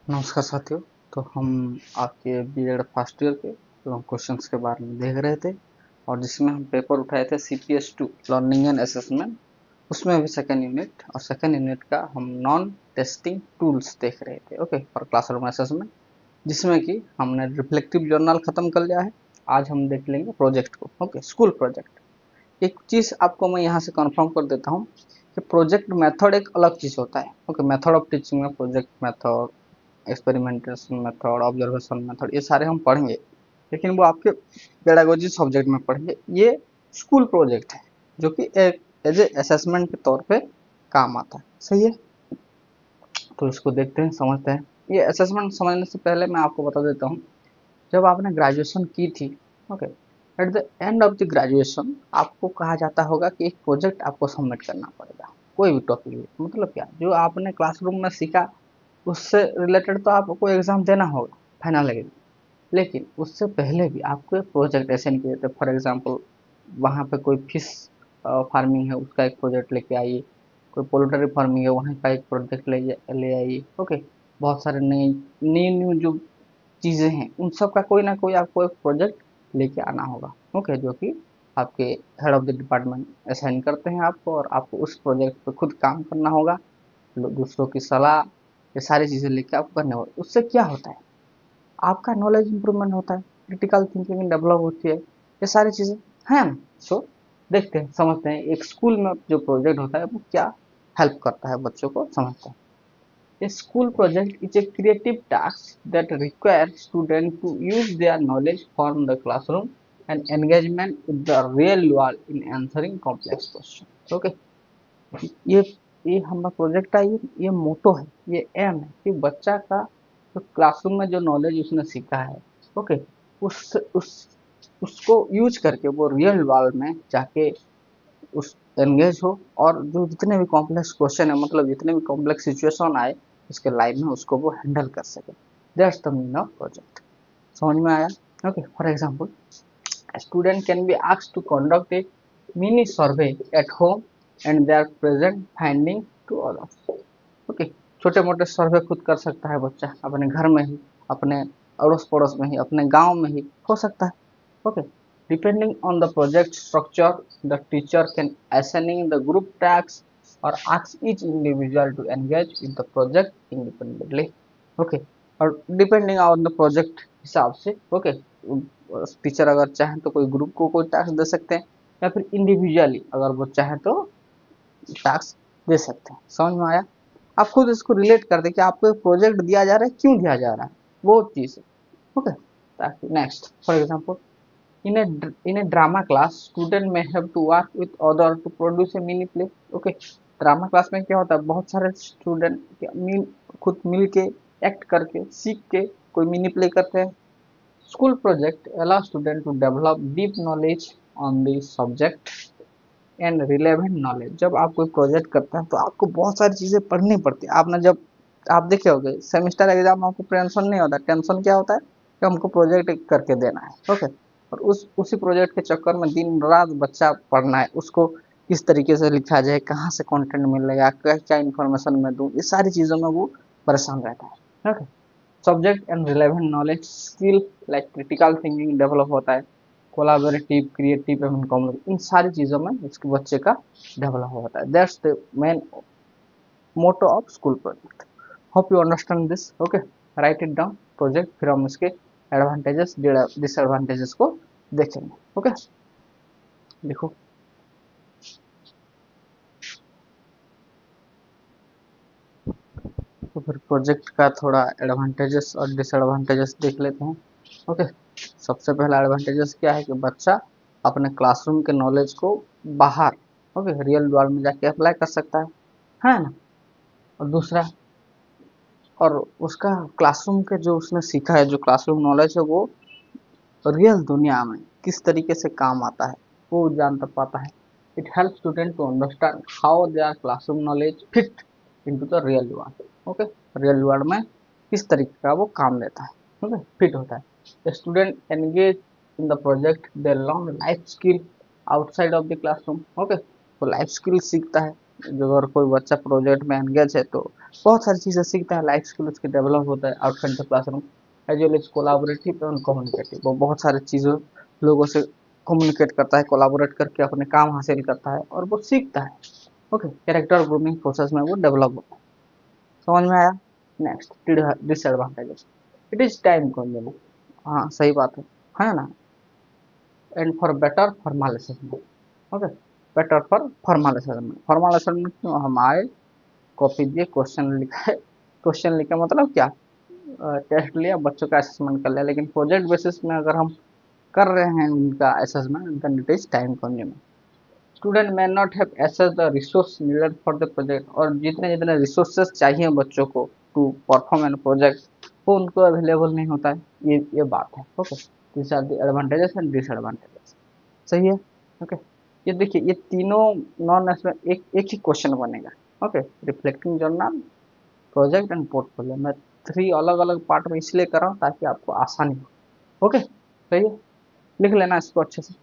नमस्कार साथियों। तो हम आपके बीएड फर्स्ट ईयर के क्वेश्चंस के बारे में देख रहे थे और जिसमें हम पेपर उठाए थे CPS2 लर्निंग एंड असेसमेंट। उसमें भी सेकेंड यूनिट और सेकेंड यूनिट का हम नॉन टेस्टिंग टूल्स देख रहे थे, ओके, फॉर क्लासरूम असेसमेंट, जिसमें कि हमने रिफ्लेक्टिव जर्नल खत्म कर लिया है। आज हम देख लेंगे प्रोजेक्ट को, ओके, स्कूल प्रोजेक्ट। एक चीज आपको मैं यहाँ से कंफर्म कर देता हूँ कि प्रोजेक्ट मेथड एक अलग चीज होता है, ओके। मेथड ऑफ टीचिंग में project method, experimentation method, observation method, ये सारे हम पढ़ेंगे, लेकिन वो आपके पेडागोजी सब्जेक्ट में पढ़ेंगे। ये स्कूल प्रोजेक्ट है जो कि एक एज ए असेसमेंट के तौर पे काम आता है, सही है। तो इसको देखते हैं, समझते हैं। ये असेसमेंट समझने से पहले मैं आपको बता देता हूँ, जब आपने ग्रेजुएशन की थी, okay, at the end of the graduation आपको कहा जाता होगा कि एक प्रोजेक्ट आपको सबमिट करना पड़ेगा, कोई भी टॉपिक। मतलब क्या, जो आपने क्लासरूम में सीखा उससे रिलेटेड तो आपको एग्जाम देना होगा फाइनल एग्जाम, लेकिन उससे पहले भी आपको एक प्रोजेक्ट असाइन किए थे। फॉर एग्जांपल, वहाँ पे कोई फिश फार्मिंग है, उसका एक प्रोजेक्ट लेके आइए। कोई पोल्ट्री फार्मिंग है, वहाँ का एक प्रोजेक्ट ले ले आइए, ओके। बहुत सारे नई न्यू न्यू जो चीज़ें हैं, उन सब का कोई ना कोई आपको एक प्रोजेक्ट लेके आना होगा, ओके, जो कि आपके head of the department assign करते हैं आपको, और आपको उस प्रोजेक्ट पे खुद काम करना होगा, दूसरों की सलाह, ये सारी चीज़ें लेके आपको करने होगा। उससे क्या होता है, आपका नॉलेज इंप्रूवमेंट होता है, क्रिटिकल थिंकिंग डेवलप होती है, ये सारी चीज़ें हैं ना। सो देखते हैं, समझते हैं एक स्कूल में जो प्रोजेक्ट होता है वो क्या हेल्प करता है बच्चों को, समझते हैं। A school project is a creative task that requires students to use their knowledge from the classroom and engagement with the real world in answering complex questions. Okay, ये ये हमारा प्रोजेक्ट है, ये मोटो है, ये एम है कि बच्चा का जो क्लासरूम में जो नॉलेज उसने सीखा है, ओके, उस उसको यूज करके वो रियल वर्ल्ड में जाके उस एंगेज हो, और जो जितने भी कॉम्प्लेक्स क्वेश्चन है, मतलब जितने भी कॉम्प्लेक्स सिचुएशन आए उसके लाइफ में, उसको वो हैंडल कर सके। That's the meaning of project. समझ में आया? Okay, for example, student can be asked to conduct a mini survey at home and their present finding to others, okay. छोटे मोटे सर्वे खुद कर सकता है बच्चा, अपने घर में ही, अपने अड़ोस पड़ोस में ही, अपने गांव में ही हो सकता है, okay. Depending on the project structure, the teacher can assigning the group tasks or ask each individual to engage with the project independently, okay. और डिपेंडिंग ऑन द प्रोजेक्ट हिसाब से, ओके, टीचर अगर चाहे तो कोई ग्रुप को कोई task दे सकते हैं, या फिर इंडिविजुअली अगर वो चाहे तो टास्क दे सकते हैं। समझ में आया? आप खुद इसको रिलेट कर दे कि आपको एक प्रोजेक्ट दिया जा रहा है, क्यों दिया जा रहा है, वो चीज है, ओके। ताकि next, for example, in a drama class student may have to work with other to produce a mini play, okay. Drama class में क्या होता है, बहुत सारे स्टूडेंट खुद मिल के एक्ट करके सीख के कोई मिनी प्ले करते हैं। School project allow student to develop deep knowledge on the subject and relevant knowledge. जब आप कोई प्रोजेक्ट करते हैं तो आपको बहुत सारी चीजें पढ़नी पड़ती है। आपने जब आप देखे होंगे सेमेस्टर एग्जाम में आपको टेंशन नहीं होता, टेंशन क्या होता है कि हमको प्रोजेक्ट करके देना है, ओके। और उसी प्रोजेक्ट के चक्कर में दिन रात बच्चा पढ़ना है, उसको किस तरीके से लिखा जाए, कहाँ से कंटेंट मिलेगा, क्या क्या इन्फॉर्मेशन मैं दूँ, ये सारी चीज़ों में वो परेशान रहता है, okay. Subject and relevant knowledge skill like critical thinking develop होता है, कोलाबोरेटिव, क्रिएटिव एवं कम्युनिकेटिव, इन सारी चीज़ों में उसके बच्चे का डेवलप होता है। That's the main motto of school project. Hope you understand this, okay. Write it down project, फिर हम इसके एडवांटेजेस डिसएडवांटेजेस को देखेंगे, ओके। देखो, तो फिर प्रोजेक्ट का थोड़ा एडवांटेजेस और डिसएडवांटेजेस देख लेते हैं, ओके। सबसे पहला एडवांटेजेस क्या है कि बच्चा अपने क्लासरूम के नॉलेज को बाहर, ओके, रियल वर्ल्ड में जाके अप्लाई कर सकता है ना। और दूसरा, और उसका क्लासरूम के जो उसने सीखा है, जो क्लासरूम नॉलेज है, वो रियल दुनिया में किस तरीके से काम आता है वो जान पाता है। It help student to understand how their classroom knowledge fit into the real world, okay. Real world में किस तरीके का वो काम लेता है, ओके, फिट होता है। Student engage in the project, they learn life skill outside of the classroom, okay. वो लाइफ स्किल सीखता है जो अगर कोई बच्चा प्रोजेक्ट में एंगेज है तो बहुत सारी चीज़ें सीखता है, लाइफ स्किल उसकी डेवलप होता है outside the classroom, as well as collaborative and communicative. वो बहुत सारी चीज़ों लोगों से कम्युनिकेट करता है, कोलाबोरेट करके अपने काम हासिल करता है और वो सीखता है। ओके, कैरेक्टर ग्रूमिंग प्रोसेस में वो डेवलप होता है। समझ में आया? Next, disadvantages. It is time consuming. हाँ सही बात है ना? And for better formal assessment. Okay, better for formal assessment. Formal assessment क्यों? हम आए, कॉपी दिए, क्वेश्चन लिखा है, क्वेश्चन लिखा मतलब क्या, टेस्ट लिया, बच्चों का असेसमेंट कर लिया। लेकिन प्रोजेक्ट बेसिस में अगर हम कर रहे हैं उनका assessment, then it is time consuming. Student may not have access the resource needed for the project, और जितने जितने रिसोर्सेज चाहिए बच्चों को टू परफॉर्म एन प्रोजेक्ट, वो उनको अवेलेबल नहीं होता है। ये बात है। Okay, this are the advantages and disadvantages. सही है? ओके, ये देखिए, ये तीनों नॉन में एक एक ही क्वेश्चन बनेगा। Okay, reflecting journal, project and portfolio. मैं 3 अलग अलग पार्ट में इसलिए कर रहा हूँ ताकि आपको आसानी हो। ओके, सही है, लिख लेना इसको अच्छे से।